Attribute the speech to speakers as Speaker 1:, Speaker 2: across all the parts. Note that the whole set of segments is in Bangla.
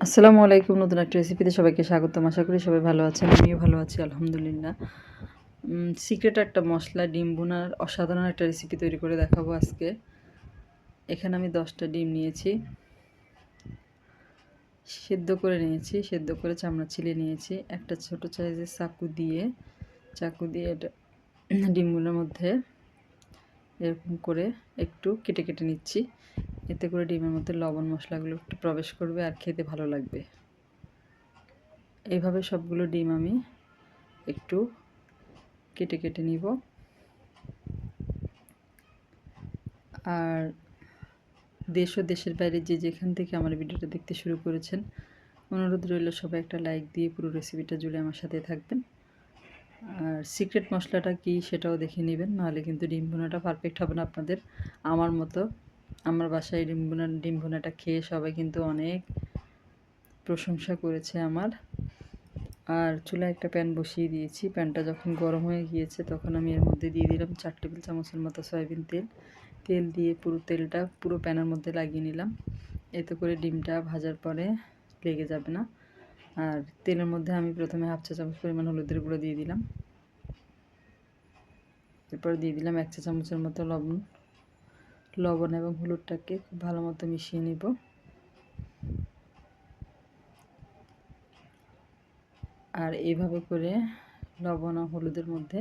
Speaker 1: আসসালামু আলাইকুম। নতুন একটা রেসিপিতে সবাইকে স্বাগতম। আশা করি সবাই ভালো আছেন। আমিও ভালো আছি আলহামদুলিল্লাহ। সিক্রেট একটা মশলা ডিম ভুনার অসাধারণ একটা রেসিপি তৈরি করে দেখাবো আজকে। এখানে আমি 10টা ডিম নিয়েছি, সেদ্ধ করে নিয়েছি, সেদ্ধ করে চামড়া ছিলে নিয়েছি। একটা ছোট সাইজের চাকু দিয়ে এটা ডিমগুলোর মধ্যে এরকম করে একটু কেটে কেটে নিচ্ছি। এতে করে ডিমের মধ্যে লবণ মশলাগুলো একটু প্রবেশ করবে আর খেতে ভালো লাগবে। এইভাবে সবগুলো ডিম আমি একটু কেটে কেটে নিব। আর দেশ ও দেশের বাইরে যে যেখান থেকে আমার ভিডিওটা দেখতে শুরু করেছেন, অনুরোধ রইল সবাই একটা লাইক দিয়ে পুরো রেসিপিটা জুড়ে আমার সাথে থাকবেন। আর সিক্রেট মশলাটা কি সেটাও দেখে নেবেন, নাহলে কিন্তু ডিম ভুনাটা পারফেক্ট হবে না আপনাদের। আমার মতো আমার বাসায় ডিম ভুনাটা খেয়ে সবাই কিন্তু অনেক প্রশংসা করেছে আমার। আর চুলায় একটা প্যান বসিয়ে দিয়েছি। প্যানটা যখন গরম হয়ে গিয়েছে তখন আমি এর মধ্যে দিয়ে দিলাম 4 টেবিল চামচের মতো সয়াবিন তেল। তেল দিয়ে তেলটা পুরো প্যানের মধ্যে লাগিয়ে নিলাম। এতে করে ডিমটা ভাজার পরে লেগে যাবে না। আর তেলের মধ্যে আমি প্রথমে 1/2 চা চামচ পরিমাণ হলুদের গুঁড়ো দিয়ে দিলাম। এরপর দিয়ে দিলাম 1 চা চামচের মতো লবণ এবং হলুদটাকে খুব ভালো মতো মিশিয়ে নিব। আর এইভাবে করে লবণ আর হলুদের মধ্যে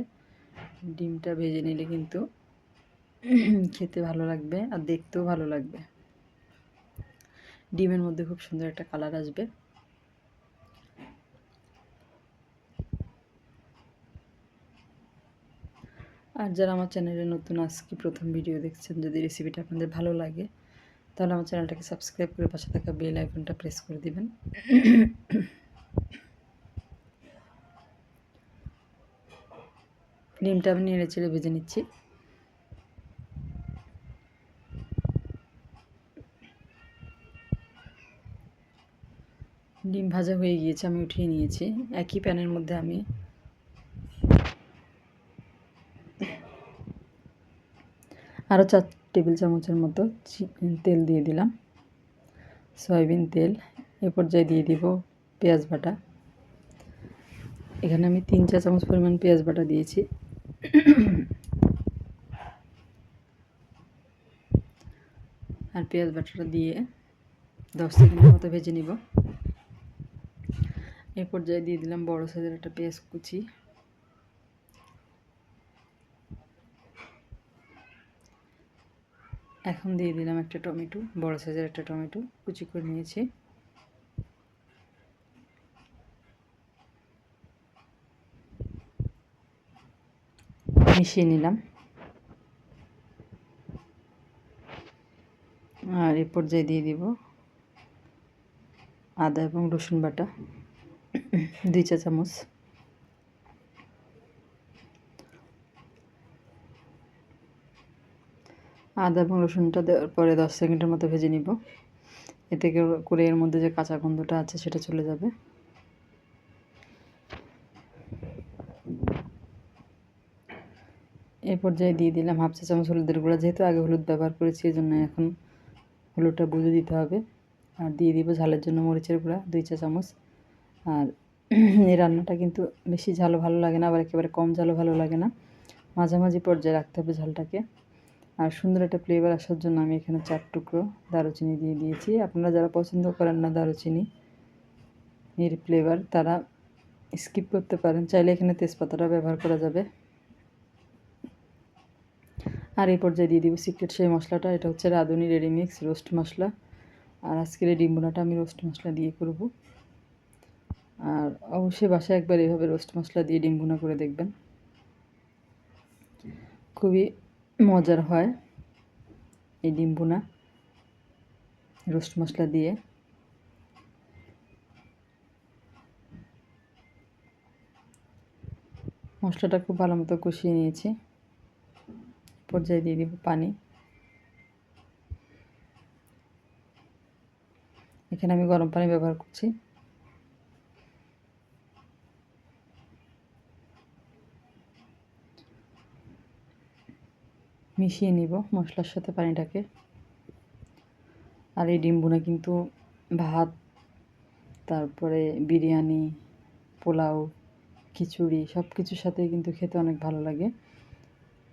Speaker 1: ডিমটা ভেজে নিলে কিন্তু খেতে ভালো লাগবে আর দেখতেও ভালো লাগবে। ডিমের মধ্যে খুব সুন্দর একটা কালার আসবে। আর যারা আমার চ্যানেলে নতুন আজকে প্রথম ভিডিও দেখছেন, যদি রেসিপিটা আপনাদের ভালো লাগে তাহলে আমার চ্যানেলটাকে সাবস্ক্রাইব করে পাশে থাকা বেল আইকনটা প্রেস করে দিবেন। ডিমটা আমি নেড়ে চেড়ে ভেজে নিচ্ছি। ডিম ভাজা হয়ে গিয়েছে, আমি উঠিয়ে নিয়েছি। একই প্যানের মধ্যে আমি আরও 4 টেবিল চামচের মতো তেল দিয়ে দিলাম, সয়াবিন তেল। এ পর্যায়ে দিয়ে দিব পেঁয়াজ বাটা। এখানে আমি 3 চা চামচ পরিমাণ পেঁয়াজ বাটা দিয়েছি। আর পেঁয়াজ বাটাটা দিয়ে 10 সেকেন্ডের মতো ভেজে নিব। এ পর্যায়ে দিয়ে দিলাম বড় সাইজের একটা পেঁয়াজ কুচি। এখন দিয়ে দিলাম একটা টমেটো, বড় সাইজের একটা টমেটো কুচি করে নিয়েছি। মিশিয়ে নিলাম। আর এ পর্যায়ে দিয়ে দিব আদা এবং রসুন বাটা 2 চা চামচ। আদা এবং রসুনটা দেওয়ার পরে 10 সেকেন্ডের মতো ভেজে নিব। এতে করে এর মধ্যে যে কাঁচা গন্ধটা আছে সেটা চলে যাবে। এই পর্যায়ে দিয়ে দিলাম 1/2 চা চামচ হলুদের গুঁড়া। যেহেতু আগে হলুদ ব্যবহার করেছি এই জন্য এখন হলুদটা বুঝে দিতে হবে। আর দিয়ে দিব ঝালের জন্য মরিচের গুঁড়া 2 চা চামচ। আর এই রান্নাটা কিন্তু বেশি ঝালও ভালো লাগে না, আবার একেবারে কম ঝালও ভালো লাগে না, মাঝামাঝি পর্যায়ে রাখতে হবে ঝালটাকে। আর সুন্দর একটা ফ্লেভার আসার জন্য আমি এখানে 4 টুকরো দারুচিনি দিয়ে দিয়েছি। আপনারা যারা পছন্দ করেন না দারুচিনি এর ফ্লেভার তারা স্কিপ করতে পারেন, চাইলে এখানে তেজপাতাটা ব্যবহার করা যাবে। আর এই পর্যায়ে দিয়ে দিব সিক্রেট সেই মশলাটা। এটা হচ্ছে রাঁধুনি রেডিমিক্স রোস্ট মশলা। আর আজকের এই ডিম ভুনাটা আমি রোস্ট মশলা দিয়ে করব। আর অবশ্যই বাসায় একবার এভাবে রোস্ট মশলা দিয়ে ডিম ভুনা করে দেখবেন, খুবই মজার হয় এই ডিম ভুনা রোস্ট মশলা দিয়ে। মশলাটা খুব ভালো মতো কষিয়ে নিয়েছি। পর্যায়ে দিয়ে দিব পানি। এখানে আমি গরম পানি ব্যবহার করছি। মিশিয়ে নিব মশলার সাথে পানিটাকে। আর এই ডিম ভুনা কিন্তু ভাত, তারপরে বিরিয়ানি, পোলাও, খিচুড়ি সব কিছুর সাথেই কিন্তু খেতে অনেক ভালো লাগে।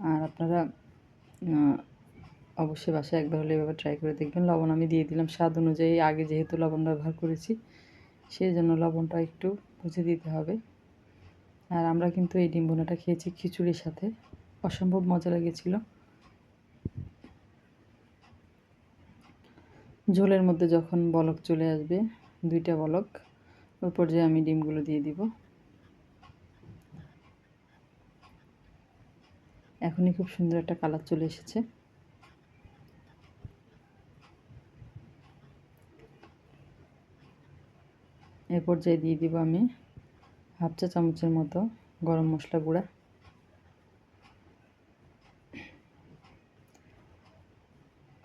Speaker 1: আর আপনারা অবশ্যই বাসায় একবার হলে এভাবে ট্রাই করে দেখবেন। লবণ আমি দিয়ে দিলাম স্বাদ অনুযায়ী, আগে যেহেতু লবণ ব্যবহার করেছি সেই জন্য লবণটা একটু বুঝে দিতে হবে। আর আমরা কিন্তু এই ডিম ভুনাটা খেয়েছি খিচুড়ির সাথে, অসম্ভব মজা লেগেছিল। ঝোলের মধ্যে যখন বলক চলে আসবে, 2টা বলক, ওই পর্যায়ে আমি ডিমগুলো দিয়ে দিব। এখনই খুব সুন্দর একটা কালার চলে এসেছে। এ পর্যায়ে দিয়ে দিব আমি হাফ চা চামচের মতো গরম মশলা গুঁড়া,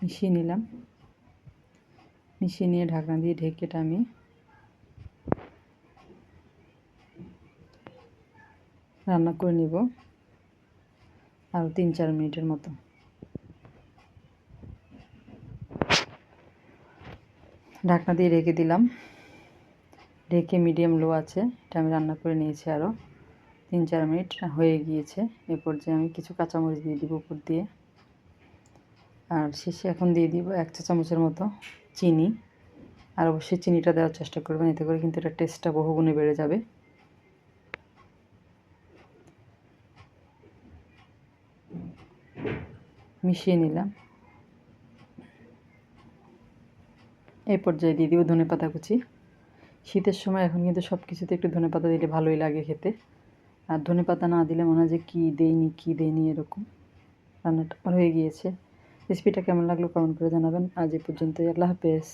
Speaker 1: মিশিয়ে নিলাম। মিশিয়ে নিয়ে ঢাকনা দিয়ে ঢেকে এটা আমি রান্না করে নিব আরও 3-4 মিনিটের মতো। ঢাকনা দিয়ে রেখে দিলাম, ঢেকে মিডিয়াম লো আছে এটা আমি রান্না করে নিয়েছি। আরও 3-4 মিনিট হয়ে গিয়েছে। এ পর্যায়ে আমি কিছু কাঁচামরিচ দিয়ে দিব উপর দিয়ে। আর শেষে এখন দিয়ে দিব 1 চা চামচের মতো চিনি। আর অবশ্যই চিনিটা দেওয়ার চেষ্টা করবেন, এতে করে কিন্তু এটা টেস্টটা বহুগুণে বেড়ে যাবে। মিশিয়ে নিলাম। এই পর্যায়ে দিয়ে দিব ধনেপাতা কুচি। শীতের সময় এখন কিন্তু সব কিছুতে একটু ধনেপাতা দিলে ভালোই লাগে খেতে। আর ধনেপাতা না দিলে মনে হয় যে কী দেইনি এরকম। রান্নাটা হয়ে গিয়েছে। রেসিপিটা কেমন লাগলো কমেন্ট করে জানাবেন। আজ এ পর্যন্তই। আল্লাহ হাফেজ।